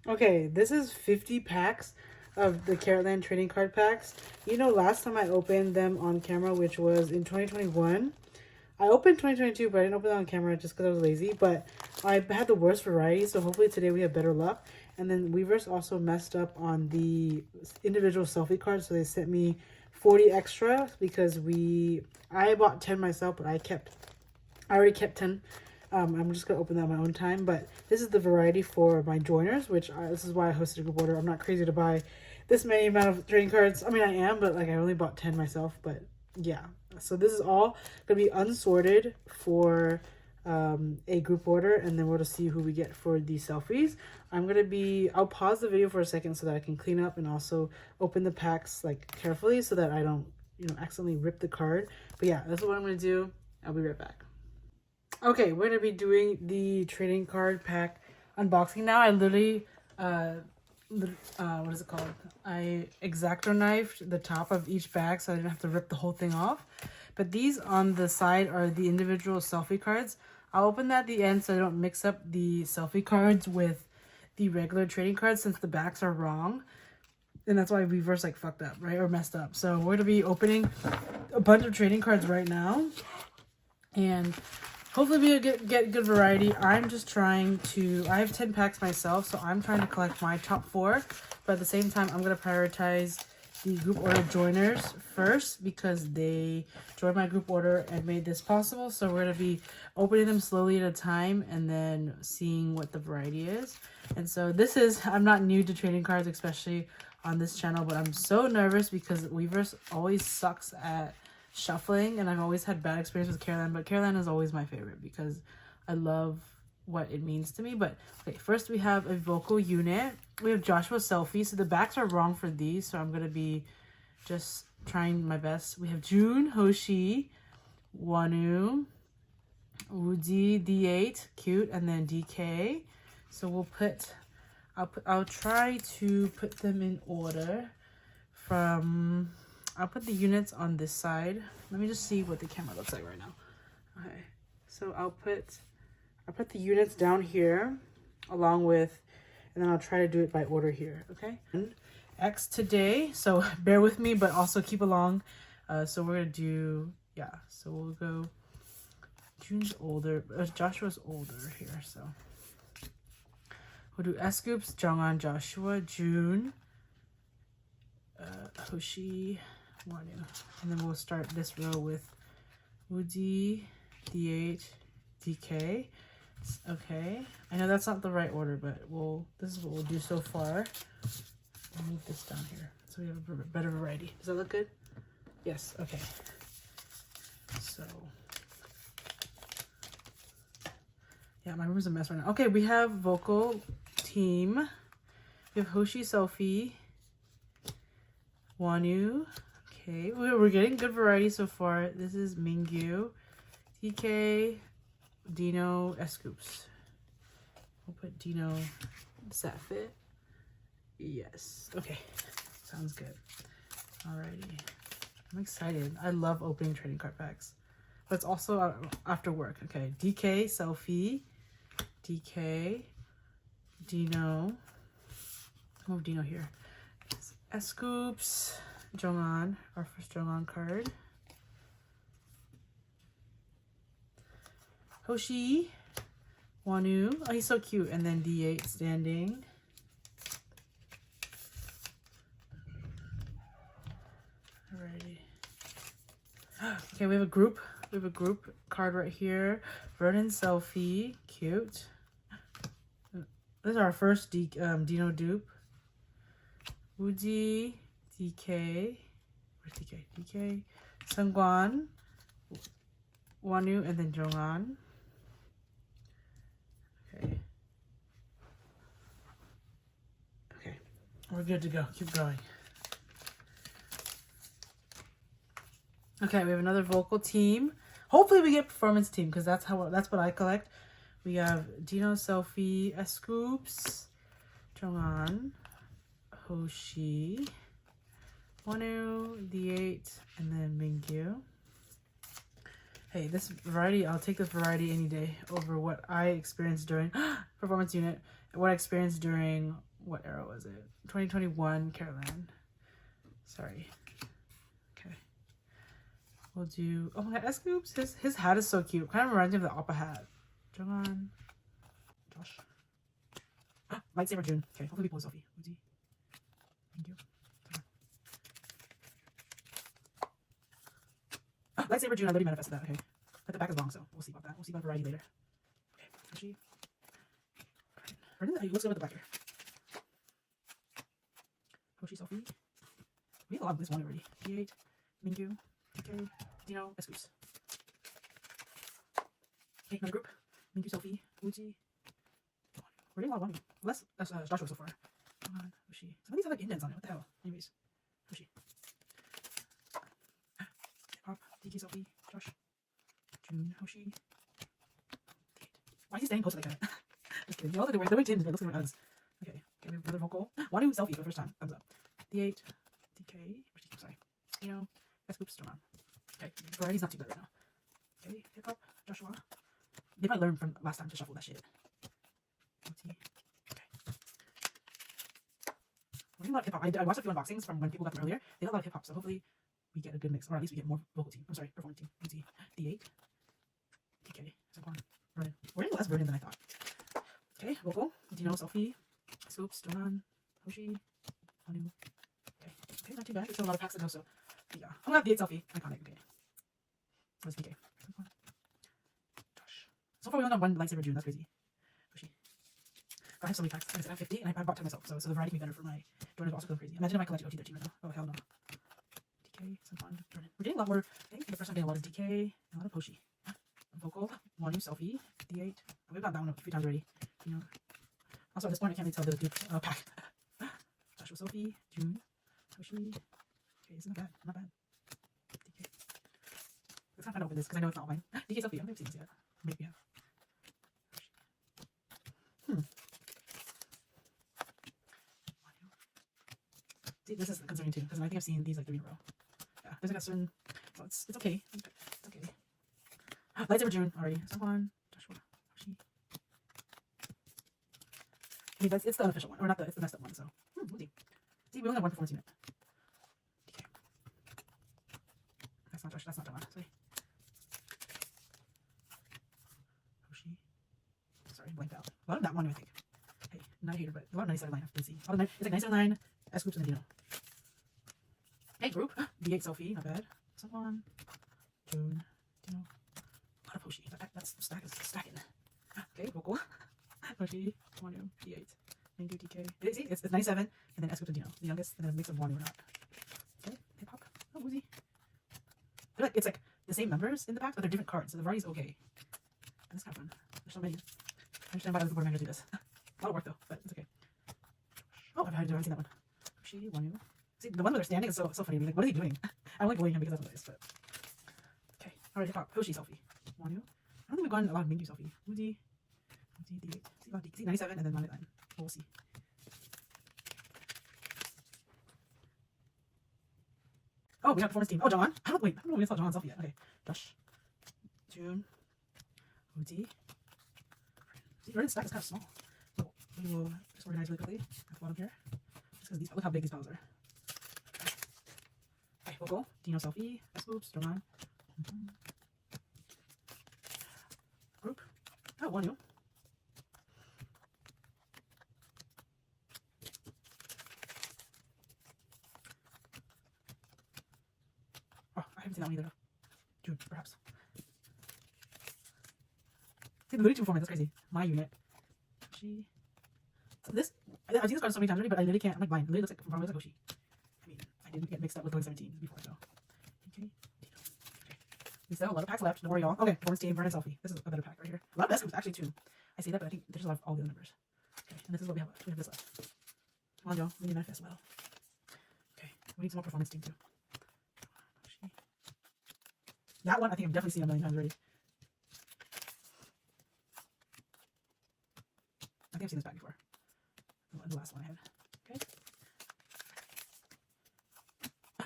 Okay, this is 50 packs of the Caratland trading card packs. You know, last time I opened them on camera, which was in 2021. I opened 2022, but I didn't open it on camera just because I was lazy. But I had the worst variety, so hopefully today we have better luck. And then Weverse also messed up on the individual selfie cards, so they sent me 40 extra because I bought 10 myself, but I already kept 10. I'm just going to open that at my own time. But this is the variety for my joiners, this is why I hosted a group order. I'm not crazy to buy this many amount of trading cards. I mean, I am, but like I only bought 10 myself. But yeah. So this is all going to be unsorted for a group order. And then we'll just see who we get for these selfies. I'll pause the video for a second so that I can clean up and also open the packs like carefully so that I don't, accidentally rip the card. But yeah, that's what I'm going to do. I'll be right back. Okay, we're gonna be doing the trading card pack unboxing now. I literally, what is it called? I X-Acto knifed the top of each bag so I didn't have to rip the whole thing off. But these on the side are the individual selfie cards. I'll open that at the end so I don't mix up the selfie cards with the regular trading cards since the backs are wrong. And that's why Weverse like fucked up, right? Or messed up. So we're gonna be opening a bunch of trading cards right now. And hopefully we get good variety. I'm just trying to, I have 10 packs myself, so I'm trying to collect my top 4. But at the same time, I'm going to prioritize the group order joiners first because they joined my group order and made this possible. So we're going to be opening them slowly at a time and then seeing what the variety is. And so I'm not new to trading cards, especially on this channel, but I'm so nervous because Weverse always sucks at shuffling, and I've always had bad experience with Caroline, but Caroline is always my favorite because I love what it means to me. But okay, first we have a vocal unit. We have Joshua selfie, so the backs are wrong for these, so I'm gonna be just trying my best. We have June, Hoshi, Wanu, Woody, D8, cute, and then DK. So I'll try to put them in order from. I'll put the units on this side. Let me just see what the camera looks like right now. Okay, so I'll put the units down here along with, and then I'll try to do it by order here, okay? X today, so bear with me, but also keep along. So we're gonna do, yeah, so we'll go, June's older, Joshua's older here, so. We'll do S Scoops, Jonghan, Joshua, June, Hoshi, Wanu. And then we'll start this row with Woody, D8, DK. Okay. I know that's not the right order, but this is what we'll do so far. I'll move this down here so we have a better variety. Does that look good? Yes. Okay. So, yeah, my room's a mess right now. Okay, we have vocal team. We have Hoshi selfie. Wanu. Okay, we're getting good variety so far. This is Mingyu, TK, Dino, S Scoops. We'll put Dino. Does that fit? Yes. Okay. Sounds good. Alrighty. I'm excited. I love opening trading card packs. But it's also after work. Okay. DK, selfie. DK. Dino. Move Dino here. S Scoops. Jonghan. Our first Jonghan card. Hoshi. Wanu. Oh, he's so cute. And then D8 standing. Alrighty. Okay, we have a group. We have a group card right here. Vernon selfie. Cute. This is our first Dino dupe. Woody. DK. Where's DK? DK. Sungwan. Wanu. And then Jonghan. Okay. Okay. We're good to go. Keep going. Okay, we have another vocal team. Hopefully we get performance team because that's what I collect. We have Dino selfie, S Scoops, Jonghan, Hoshi, Wanu, D8, and then Mingyu. Hey, this variety, I'll take this variety any day over what I experienced during performance unit, what I experienced during what era was it? 2021 caratland. Sorry. Okay. We'll do, oh my god, S-Scoops. His hat is so cute. Kind of reminds me of the Appa hat. John. Josh. Lightsaber June. Okay, hopefully we pull a selfie. Thank you. Lightsaber June, I already manifested that, okay. But the back is long, so we'll see about that. We'll see about variety later. Okay, Hoshi. Let's go with the back here. Hoshi selfie. We have a lot of this one already. D8, Mingyu, DK, Dino, S-Scoops. Okay, another group. Mingyu selfie, Uzi. We're getting a lot of one. Less Joshua so far. Come on, Hoshi. Some of these have like indents on it. What the hell? Anyways, Hoshi. Hop, DK selfie, Josh. June, Hoshi. Why is he staying close like that? Just kidding. They're wearing Tims, but it looks like us. Okay, we have another vocal. Wanu selfie for the first time. Thumbs up. D8, DK, sorry. You know, S-Scoops, turn on. Okay, variety's not too bad right now. Okay, hip hop, Joshua. They might learn from last time to shuffle that shit. Okay. We're getting a lot of hip hop. I watched a few unboxings from when people got them earlier. They got a lot of hip hop, so hopefully we get a good mix, or at least we get more vocal team. I'm sorry, performance team. Uzi, D8, DK, Vernon. We're getting less Vernon than I thought. Okay, vocal, Dino, selfie, Scoops, Donan, Hoshi, Anu. Okay, not too bad. There's still a lot of packs to go, so yeah. I'm gonna have D8 selfie. Iconic, okay. Where's DK? Josh. So far we only have one lightsaber June, that's crazy. Hoshi. I have so many packs. I have 50 and I bought 10 myself, so the variety can be better for my Jordan is also going crazy. Imagine if I collect OT13 right now. Oh hell no. DK, some fun. Jordan. We're getting a lot more. I think the first time getting a lot of DK and a lot of Hoshi. Vocal, Wanu selfie, D8. We've got that one a few times already. You know. Also at this point I can't really tell the Duke pack. Joshua selfie, June, Hoshi. Okay, this is not bad. Not bad. DK. Let's kind of open this because I know it's not mine. DK selfie. I don't think I've seen this yet. Maybe we have. See, this is concerning too because I think I've seen these like 3 in a row. Yeah, there's like a certain. So it's okay. It's okay. Lightsaber June already. Someone. Joshua. Hoshi. I mean, it's the unofficial one, or not the. It's the messed up one. So we'll see. See, we only have one performance unit. DK. That's not Josh. That's not John. Sorry. Hoshi. Sorry, blanked out. A lot of that one, I think. Hey, not a hater, but a lot of 97 line. Let's see. It's like 97 line. S-Scoops and Dino. Hey, group. D8 selfie. Not bad. Someone. June. Dino. A lot of Hoshi. That's stack is stacking. Okay, vocal. Hoshi. Wanu. D8. Mingyu, DK. See, it's 97, and then S-Scoops and Dino. The youngest, and then a mix of Wanu or not. Okay, hip hop. Oh, Woozy. It's like the same numbers in the pack, but they're different cards, so the variety's okay. That's kind of fun. There's so many. I understand why other people are going to do this. A lot of work though, but it's okay. Oh, I've seen that one. Hoshi, Wanu. See, the one where they're standing is so funny. Like, what is he doing? I'm only bullying him because that's what it is, but. Okay, alright, hip hop. Hoshi selfie. Wanu. I don't think we've gotten a lot of Mingyu selfie. Woozy. D8. See, 97 and then 99. We'll see. Oh, we got performance team. Oh, John. I don't know if we saw John's selfie yet. Okay. Josh. June. Woozy. See, Jordan's stack is kind of small. So we will just organize really quickly at the bottom here. Just because look how big these piles are. Okay, vocal. Dino selfie. S-Scoops. John. Group. Oh, Wanu. Oh, I haven't seen that one either. June, perhaps. See the Looney Tunes format, that's crazy. My unit. Hoshi. So this, I've seen this card so many times already, but I literally can't, I'm like blind. It literally looks like, from far away, looks like Hoshi. I mean, I didn't get mixed up with going 17 before, so. Okay. We still have a lot of packs left, don't worry y'all. Okay, performance team, Vernon selfie. This is a better pack right here. A lot of S-Scoops actually too. I say that, but I think there's a lot of all the other numbers. Okay, and this is what we have left. We have this left. Come on y'all, we need to manifest well. Okay, we need some more performance team too. Hoshi. That one I think I've definitely seen a million times already. I think I've seen this back before. The last one I had. Okay.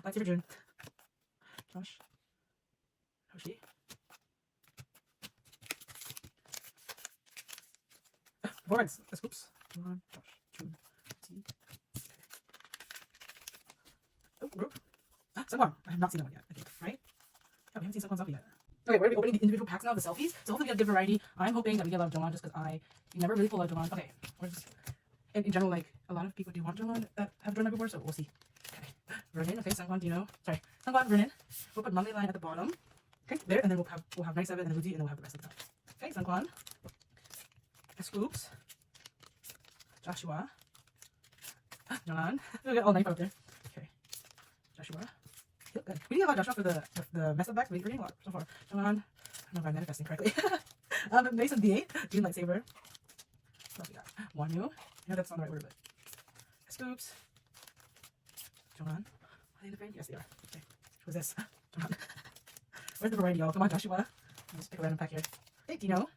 Lightsaber June. Josh. Hoshi. Performance. S-Scoops. Come on. Josh. June. T. Sunquan. I have not seen that one yet, I think, right? Yeah, we haven't seen Sunquan selfie yet. Okay, we're going to be opening the individual packs now, the selfies. So hopefully we get a good variety. I'm hoping that we get a lot of Jongwon just because I never really pull out Jongwon. Okay, we're just, in general, like, a lot of people do want Jongwon that have joined before, so we'll see. Okay, Vernon, okay, Sunquan, Dino. Sorry, Sunquan, Vernon. We'll put Monday line at the bottom. Okay, there, and then we'll have 97 and Luzi, and then we'll have the rest of them. Okay, Sunquan. Scoops. Joshua. Jongwon. We got all 9 out there. Okay, Joshua. We did a lot of Joshua for the mess up back. We're getting a lot so far. Jongwon. I don't know if I'm manifesting correctly. Mason D8. June lightsaber. What else we got? Wanyu. You know that's not the right word, but Scoops. Jongwon. Are they in the frame? Yes, they are. Okay. Who's this? Jongwon. Where's the variety, y'all? Come on, Joshua. I'll just pick a random pack here. Hey, Dino.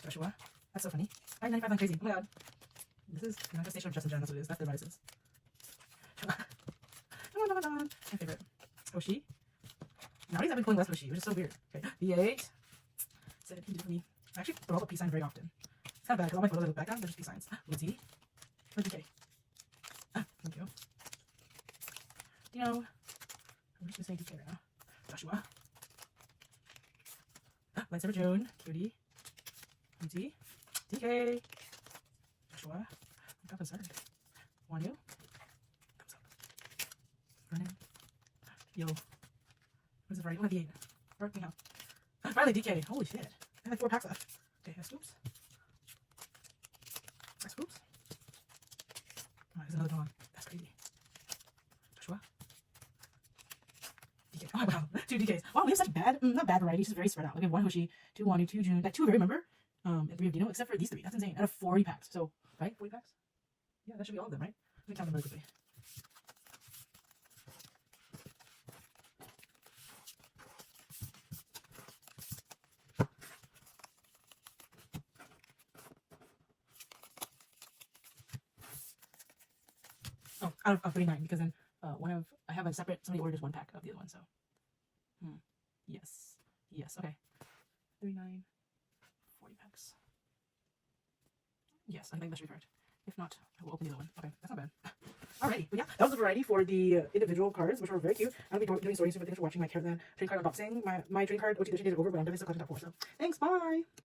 Joshua. That's so funny. 995 on crazy. Oh my god. This is the manifestation of Justin Jen. That's what it is. That's the devices. My favorite. Hoshi. Nowadays I've been pulling less Hoshi, which is so weird. Okay. V8. 17 for me. I actually throw out the peace signs very often. It's kind of bad because all my photos I look back on, they're just peace signs. Luzi. Where's DK? Thank you. Dino. I'm just saying DK right now. Joshua. Lightsaber June. Cutie. Luzi. DK. Joshua. I'm not concerned. Wanyu. Thumbs up. Vernon. Yo. Where's the variety? One of the 8. Work me out. Finally, DK. Holy shit. I had 4 packs left. Okay, Scoops. Scoops. Oh, there's another one. That's crazy. Joshua. DK. Oh, wow. 2 DKs. Wow, we have such bad, not bad variety, just very spread out. Okay, 1 Hoshi, 2 Wanyu, 2 June. Like 2 remember? And 3 of Dino, except for these 3. That's insane. Out of 40 packs. So, right? 40 packs? Yeah, that should be all of them, right? Let me count them really quickly. Oh, out of 39, because then I have a separate, somebody ordered just 1 pack of the other one, so. Yes. Yes, okay. 39, 40 packs. Yes, I think that should be correct. If not, I will open the other one. Okay, that's not bad. Alrighty, but yeah, that was the variety for the individual cards, which were very cute. I'll be doing stories soon, but thanks for watching my caratland trading card unboxing. My trading card OT edition is over, but I'm definitely still collecting top 4, so thanks, bye!